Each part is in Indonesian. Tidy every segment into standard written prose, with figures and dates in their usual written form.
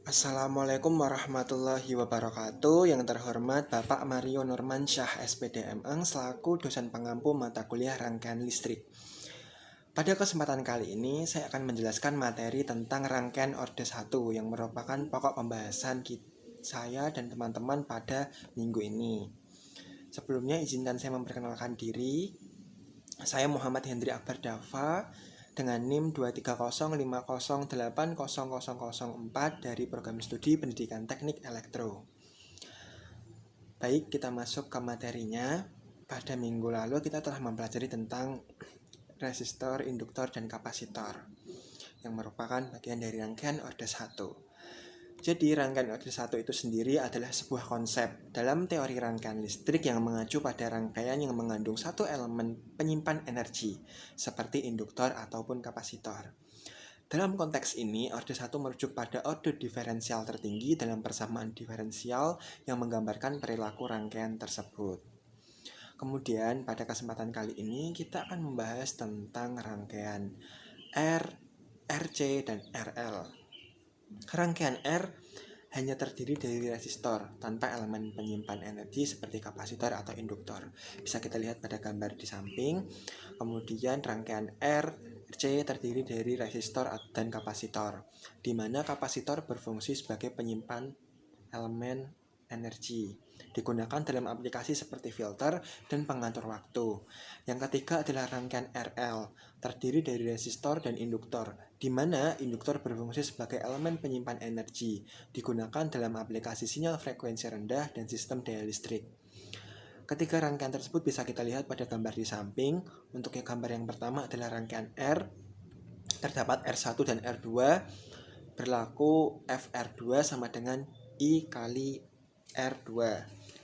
Assalamualaikum warahmatullahi wabarakatuh. Yang terhormat Bapak Mario Nurmansyah SPDMeng selaku dosen pengampu mata kuliah rangkaian listrik. Pada kesempatan kali ini saya akan menjelaskan materi tentang rangkaian orde 1 yang merupakan pokok pembahasan saya dan teman-teman pada minggu ini. Sebelumnya izinkan saya memperkenalkan diri. Saya Muhammad Hendri Akbar Dava dengan NIM 23050080004 dari program studi Pendidikan Teknik Elektro. Baik, kita masuk ke materinya. Pada minggu lalu kita telah mempelajari tentang resistor, induktor, dan kapasitor yang merupakan bagian dari rangkaian orde 1. Jadi rangkaian orde 1 itu sendiri adalah sebuah konsep dalam teori rangkaian listrik yang mengacu pada rangkaian yang mengandung satu elemen penyimpan energi seperti induktor ataupun kapasitor. Dalam konteks ini, orde 1 merujuk pada orde diferensial tertinggi dalam persamaan diferensial yang menggambarkan perilaku rangkaian tersebut. Kemudian pada kesempatan kali ini kita akan membahas tentang rangkaian R, RC, dan RL. Rangkaian R hanya terdiri dari resistor tanpa elemen penyimpan energi seperti kapasitor atau induktor. Bisa kita lihat pada gambar di samping. Kemudian rangkaian RC terdiri dari resistor dan kapasitor, di mana kapasitor berfungsi sebagai penyimpan elemen energi, digunakan dalam aplikasi seperti filter dan pengatur waktu. Yang ketiga adalah rangkaian RL, terdiri dari resistor dan induktor, di mana induktor berfungsi sebagai elemen penyimpan energi, digunakan dalam aplikasi sinyal frekuensi rendah dan sistem daya listrik. Ketiga rangkaian tersebut bisa kita lihat pada gambar di samping. Untuk gambar yang pertama adalah rangkaian R, terdapat R1 dan R2, berlaku FR2 sama dengan I kali R2.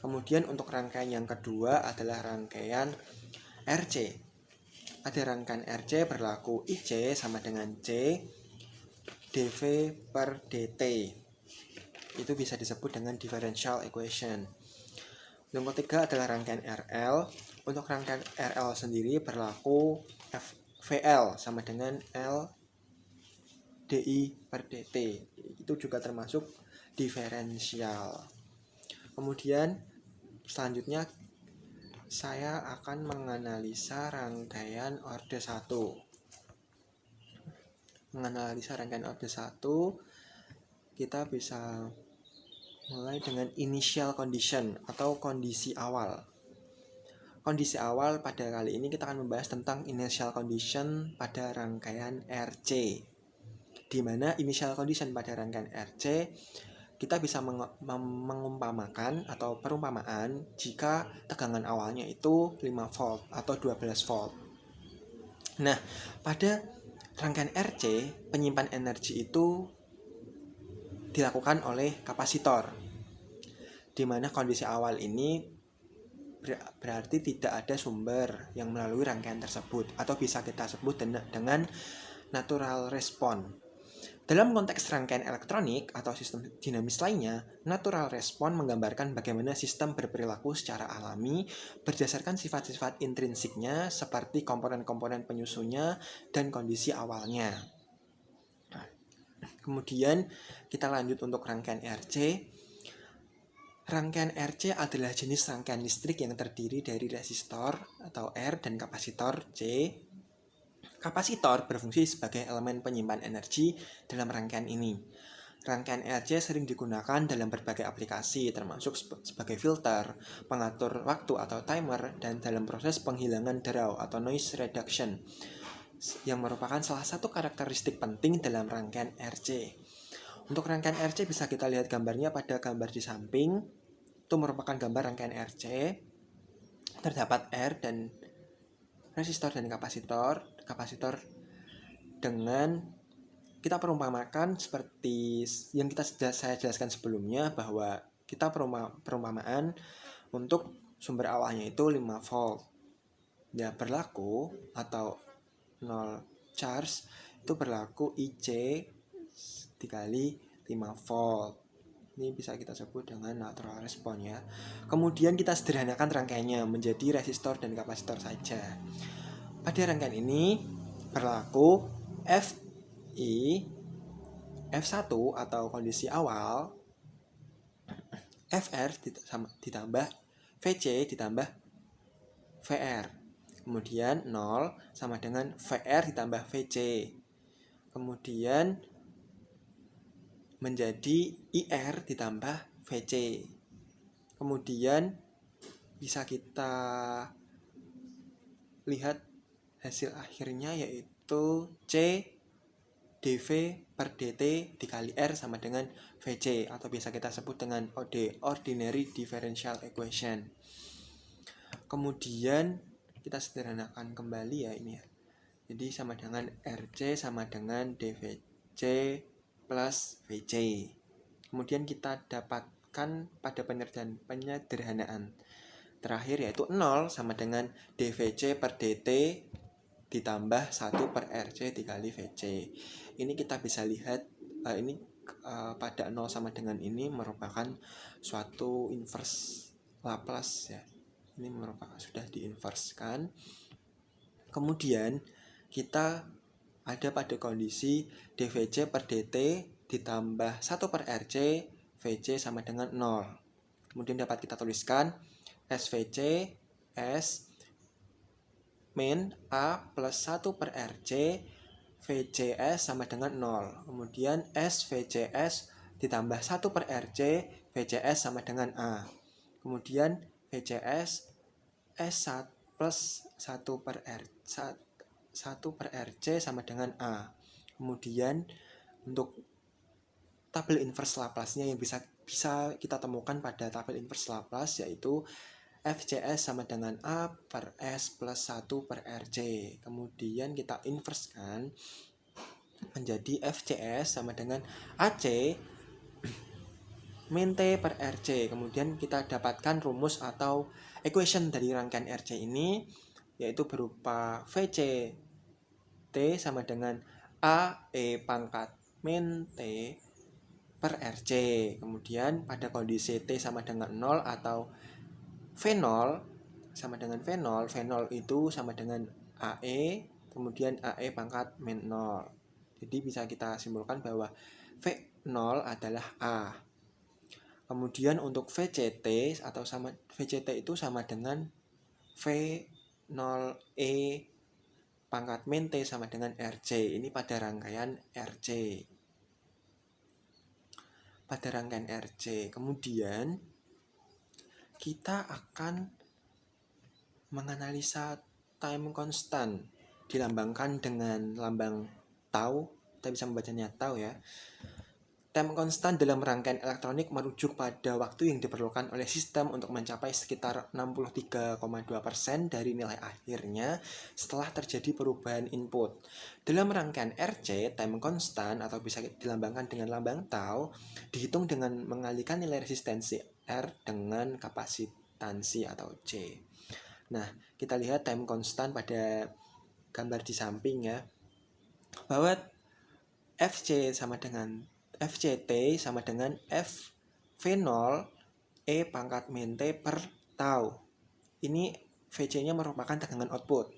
Kemudian untuk rangkaian yang kedua adalah rangkaian RC. Ada rangkaian RC berlaku IC sama dengan C dV per dt. Itu bisa disebut dengan differential equation. Yang ketiga adalah rangkaian RL. Untuk rangkaian RL sendiri berlaku VL sama dengan L dI per dt. Itu juga termasuk diferensial. Kemudian selanjutnya saya akan menganalisa rangkaian orde 1. Menganalisa rangkaian orde 1, kita bisa mulai dengan initial condition atau kondisi awal. Kondisi awal pada kali ini kita akan membahas tentang initial condition pada rangkaian RC. Di mana initial condition pada rangkaian RC kita bisa mengumpamakan atau perumpamaan jika tegangan awalnya itu 5 volt atau 12 volt. Nah, pada rangkaian RC, penyimpan energi itu dilakukan oleh kapasitor, di mana kondisi awal ini berarti tidak ada sumber yang melalui rangkaian tersebut, atau bisa kita sebut dengan natural response. Dalam konteks rangkaian elektronik atau sistem dinamis lainnya, natural response menggambarkan bagaimana sistem berperilaku secara alami berdasarkan sifat-sifat intrinsiknya seperti komponen-komponen penyusunnya dan kondisi awalnya. Nah, kemudian kita lanjut untuk rangkaian RC. Rangkaian RC adalah jenis rangkaian listrik yang terdiri dari resistor atau R dan kapasitor C. Kapasitor berfungsi sebagai elemen penyimpan energi dalam rangkaian ini. Rangkaian RC sering digunakan dalam berbagai aplikasi, termasuk sebagai filter, pengatur waktu atau timer, dan dalam proses penghilangan derau atau noise reduction, yang merupakan salah satu karakteristik penting dalam rangkaian RC. Untuk rangkaian RC bisa kita lihat gambarnya pada gambar di samping. Itu merupakan gambar rangkaian RC. Terdapat R dan resistor dan kapasitor dengan kita perumpamakan seperti yang saya jelaskan sebelumnya, bahwa kita perumpamaan untuk sumber awalnya itu 5 volt. Ya, berlaku atau 0 charge itu berlaku IC dikali 5 volt. Ini bisa kita sebut dengan natural response ya. Kemudian kita sederhanakan rangkaiannya menjadi resistor dan kapasitor saja. Pada rangkaian ini berlaku FI F1 atau kondisi awal, Fr ditambah Vc ditambah Vr. Kemudian 0 sama dengan Vr ditambah Vc. Kemudian menjadi IR ditambah Vc. Kemudian bisa kita lihat hasil akhirnya yaitu C dV per dt dikali R sama dengan Vc, atau bisa kita sebut dengan OD, Ordinary Differential Equation. Kemudian kita sederhanakan kembali ya ini ya. Jadi sama dengan RC sama dengan dVc plus Vc. Kemudian kita dapatkan pada penyederhanaan terakhir yaitu 0 sama dengan dVc per dt ditambah 1 per RC dikali Vc. Ini kita bisa lihat pada 0 sama dengan ini merupakan suatu inverse Laplace ya. Ini merupakan sudah diinverskan. Kemudian kita ada pada kondisi dVc per dt ditambah 1 per RC, Vc sama dengan 0. Kemudian dapat kita tuliskan SVC S min A plus 1 per RC, VCS sama dengan 0. Kemudian SVCS ditambah 1 per RC, VCS sama dengan A. Kemudian VCS S1 plus 1 per RC sama dengan A. Kemudian untuk tabel inverse Laplace-nya yang bisa kita temukan pada tabel inverse Laplace yaitu FCS sama dengan A per S plus 1 per RC. Kemudian kita inverskan menjadi FCS sama dengan AC min T per RC. Kemudian kita dapatkan rumus atau equation dari rangkaian RC ini yaitu berupa VC T sama dengan AE pangkat min T per RC. Kemudian pada kondisi T sama dengan 0 atau V0 sama dengan V0, V0 itu sama dengan AE, kemudian AE pangkat min 0. Jadi bisa kita simpulkan bahwa V0 adalah A. Kemudian untuk VCT atau VCT itu sama dengan V0E pangkat min T sama dengan RC. Ini pada rangkaian RC. Pada rangkaian RC. Kemudian kita akan menganalisa time constant dilambangkan dengan lambang tau. Kita bisa membacanya tau ya. Time constant dalam rangkaian elektronik merujuk pada waktu yang diperlukan oleh sistem untuk mencapai sekitar 63,2% dari nilai akhirnya setelah terjadi perubahan input. Dalam rangkaian RC, time constant atau bisa dilambangkan dengan lambang tau dihitung dengan mengalihkan nilai resistensi R dengan kapasitansi atau C. Nah, kita lihat time constant pada gambar di samping ya. Bahwa FCT sama dengan V0 E pangkat min T per tau. Ini VC-nya merupakan tegangan output.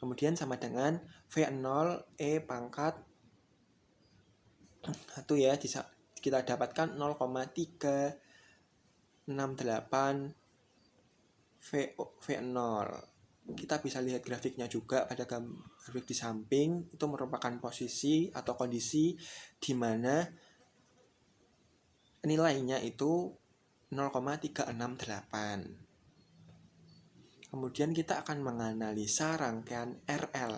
Kemudian sama dengan V0 E pangkat itu ya, kita dapatkan 0,368 V0. Kita bisa lihat grafiknya juga pada grafik di samping. Itu merupakan posisi atau kondisi di mana nilainya itu 0,368. Kemudian kita akan menganalisa rangkaian RL.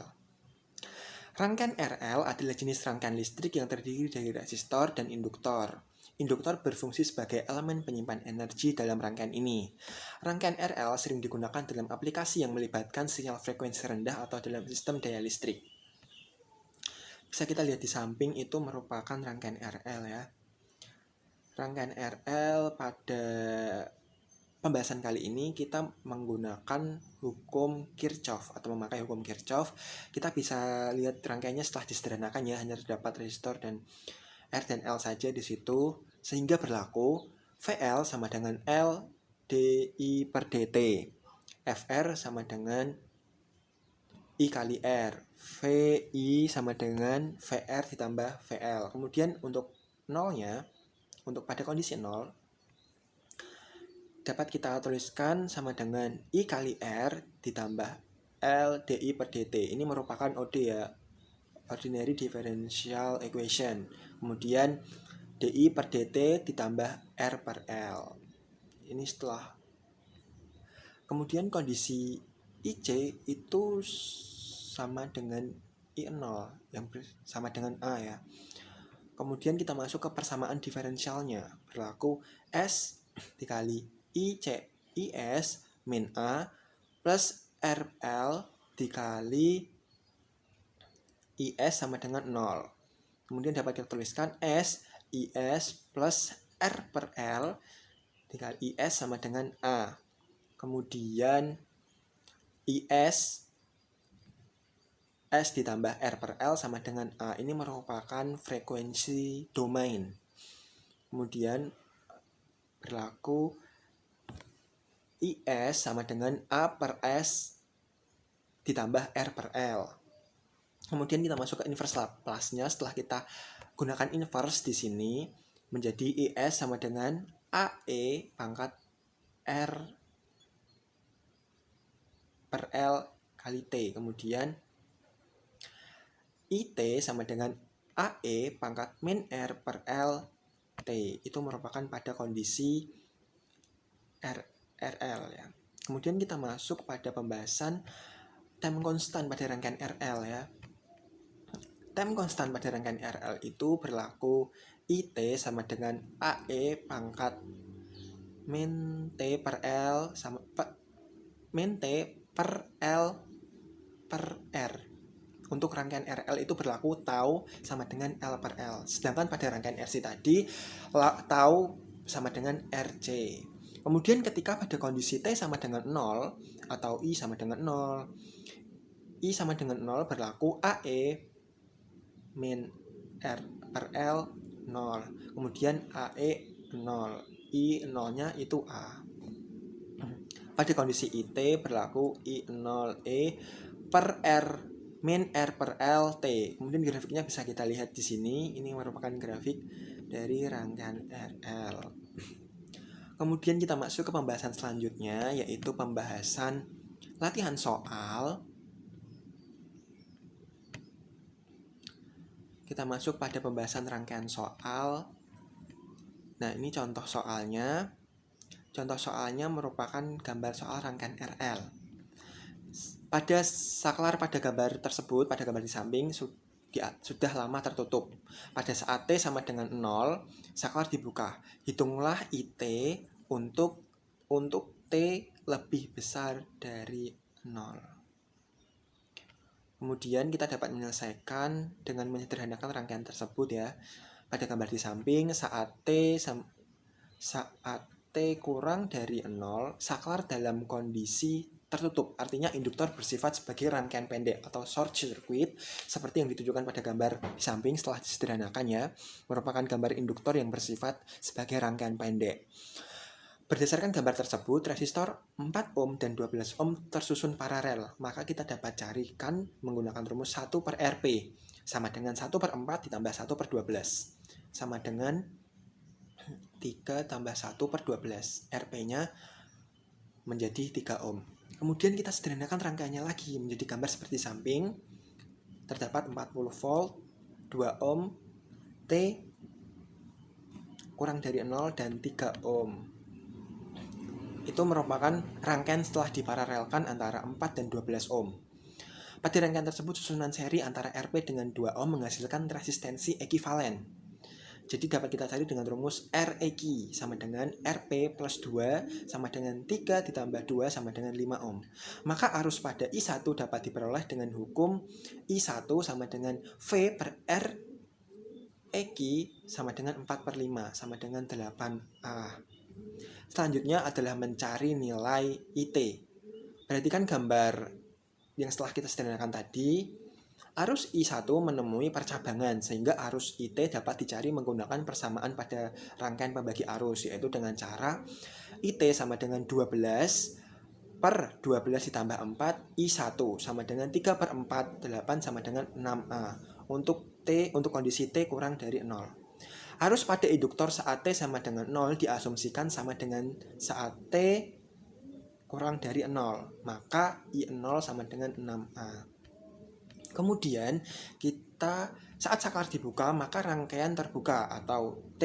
Rangkaian RL adalah jenis rangkaian listrik yang terdiri dari resistor dan induktor. Induktor berfungsi sebagai elemen penyimpan energi dalam rangkaian ini. Rangkaian RL sering digunakan dalam aplikasi yang melibatkan sinyal frekuensi rendah atau dalam sistem daya listrik. Bisa kita lihat di samping itu merupakan rangkaian RL ya. Rangkaian RL pada pembahasan kali ini kita menggunakan hukum Kirchhoff atau memakai hukum Kirchhoff. Kita bisa lihat rangkaiannya setelah disederhanakan ya, hanya terdapat resistor dan R dan L saja di situ, sehingga berlaku VL sama dengan L dI per dt, FR sama dengan I kali R. VI sama dengan VR ditambah VL. Kemudian untuk nolnya, untuk pada kondisi 0, dapat kita tuliskan sama dengan I kali R ditambah L dI per dt. Ini merupakan OD ya, Ordinary Differential Equation. Kemudian dI per dt ditambah R per L. Ini setelah. Kemudian kondisi IC itu sama dengan I0 yang sama dengan A ya. Kemudian kita masuk ke persamaan diferensialnya. Berlaku S dikali IC IS min A plus RL dikali IS sama dengan 0. Kemudian dapat kita tuliskan S IS plus R per L dikali IS sama dengan A. Kemudian IS S ditambah R per L sama dengan A. Ini merupakan frekuensi domain. Kemudian berlaku IS sama dengan A per S ditambah R per L. Kemudian kita masuk ke inverse Laplace-nya. Setelah kita gunakan inverse di sini, menjadi IS sama dengan AE pangkat R per L kali T. Kemudian IT sama dengan AE pangkat min R per L T. Itu merupakan pada kondisi RL ya. Kemudian kita masuk pada pembahasan time constant pada rangkaian RL ya. Time constant pada rangkaian RL itu berlaku IT sama dengan AE pangkat min T per L sama min T per L per R. Untuk rangkaian RL itu berlaku tau sama dengan L per L. Sedangkan pada rangkaian RC tadi tau sama dengan RC. Kemudian ketika pada kondisi T sama dengan 0 atau I sama dengan 0, I sama dengan 0 berlaku AE min R per L 0. Kemudian AE 0. I 0-nya itu A. Pada kondisi IT berlaku I0E per R min R per L T. Kemudian grafiknya bisa kita lihat di sini. Ini merupakan grafik dari rangkaian RL. Kemudian kita masuk ke pembahasan selanjutnya, yaitu pembahasan latihan soal. Kita masuk pada pembahasan rangkaian soal. Nah, ini contoh soalnya. Contoh soalnya merupakan gambar soal rangkaian RL. Pada saklar pada gambar tersebut, pada gambar di samping sudah lama tertutup. Pada saat T sama dengan 0, saklar dibuka. Hitunglah IT untuk T lebih besar dari 0. Kemudian kita dapat menyelesaikan dengan menyederhanakan rangkaian tersebut ya. Pada gambar di samping saat T kurang dari 0, saklar dalam kondisi tertutup. Artinya induktor bersifat sebagai rangkaian pendek atau short circuit seperti yang ditunjukkan pada gambar di samping setelah disederhanakan ya. Merupakan gambar induktor yang bersifat sebagai rangkaian pendek. Berdasarkan gambar tersebut, resistor 4 ohm dan 12 ohm tersusun paralel. Maka kita dapat carikan menggunakan rumus 1 per Rp. Sama dengan 1 per 4 ditambah 1 per 12. Sama dengan 3 tambah 1 per 12. Rp-nya menjadi 3 ohm. Kemudian kita sederhanakan rangkaiannya lagi menjadi gambar seperti samping. Terdapat 40 volt, 2 ohm, T kurang dari 0 dan 3 ohm. Itu merupakan rangkaian setelah diparalelkan antara 4 dan 12 ohm. Pada rangkaian tersebut susunan seri antara Rp dengan 2 ohm menghasilkan resistensi ekivalen. Jadi dapat kita cari dengan rumus Reg sama dengan Rp plus 2 sama dengan 3 ditambah 2 sama dengan 5 ohm. Maka arus pada I1 dapat diperoleh dengan hukum I1 sama dengan V per R Eg sama dengan 4 per 5 sama dengan 8A. Selanjutnya adalah mencari nilai IT. Perhatikan gambar yang setelah kita sederhanakan tadi. Arus I1 menemui percabangan sehingga arus IT dapat dicari menggunakan persamaan pada rangkaian pembagi arus, yaitu dengan cara IT sama dengan 12 per 12 ditambah 4 I1 sama dengan 3 per 4, 8 sama dengan 6A. Untuk kondisi T kurang dari 0. Arus pada induktor saat T sama dengan 0 diasumsikan sama dengan saat T kurang dari 0. Maka I0 sama dengan 6A. Kemudian kita saat saklar dibuka maka rangkaian terbuka atau T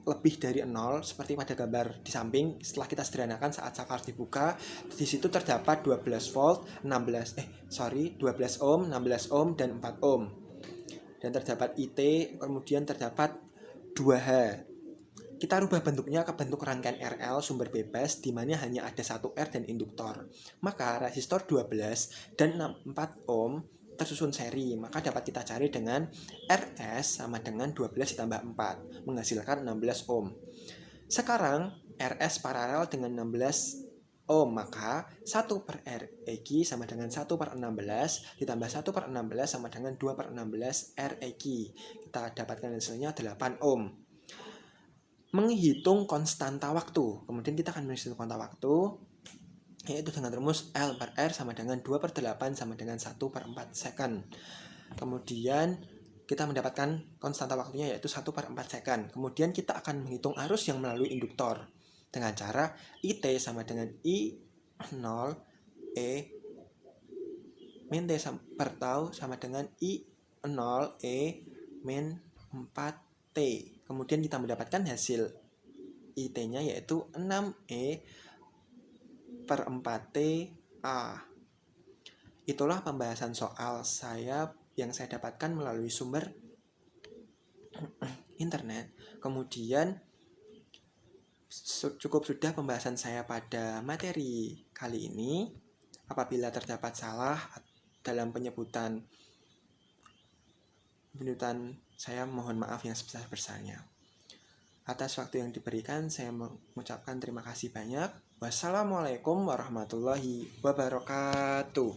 lebih dari 0 seperti pada gambar di samping. Setelah kita sederhanakan saat saklar dibuka, di situ terdapat 12 ohm, 16 ohm dan 4 ohm. Dan terdapat IT, kemudian terdapat 2H. Kita rubah bentuknya ke bentuk rangkaian RL sumber bebas di mana hanya ada 1 R dan induktor. Maka resistor 12 dan 4 ohm tersusun seri, maka dapat kita cari dengan RS sama dengan 12 ditambah 4, menghasilkan 16 ohm. Sekarang RS paralel dengan 16 ohm, maka 1 per REQ sama dengan 1 per 16 ditambah 1 per 16 sama dengan 2 per 16 REQ. Kita dapatkan hasilnya 8 ohm. Menghitung konstanta waktu, kemudian kita akan menghitung konstanta waktu, yaitu dengan rumus L per R sama dengan 2 per 8 sama dengan 1 per 4 second. Kemudian kita mendapatkan konstanta waktunya yaitu 1 per 4 second. Kemudian kita akan menghitung arus yang melalui induktor dengan cara IT sama dengan I0 E min T per tau sama dengan I0 E min 4T. Kemudian kita mendapatkan hasil IT-nya yaitu 6E per 4T A. Itulah pembahasan soal yang saya dapatkan melalui sumber internet. Kemudian cukup sudah pembahasan saya pada materi kali ini. Apabila terdapat salah dalam penyebutan saya mohon maaf yang sebesar-besarnya. Atas waktu yang diberikan, saya mengucapkan terima kasih banyak. Wassalamualaikum warahmatullahi wabarakatuh.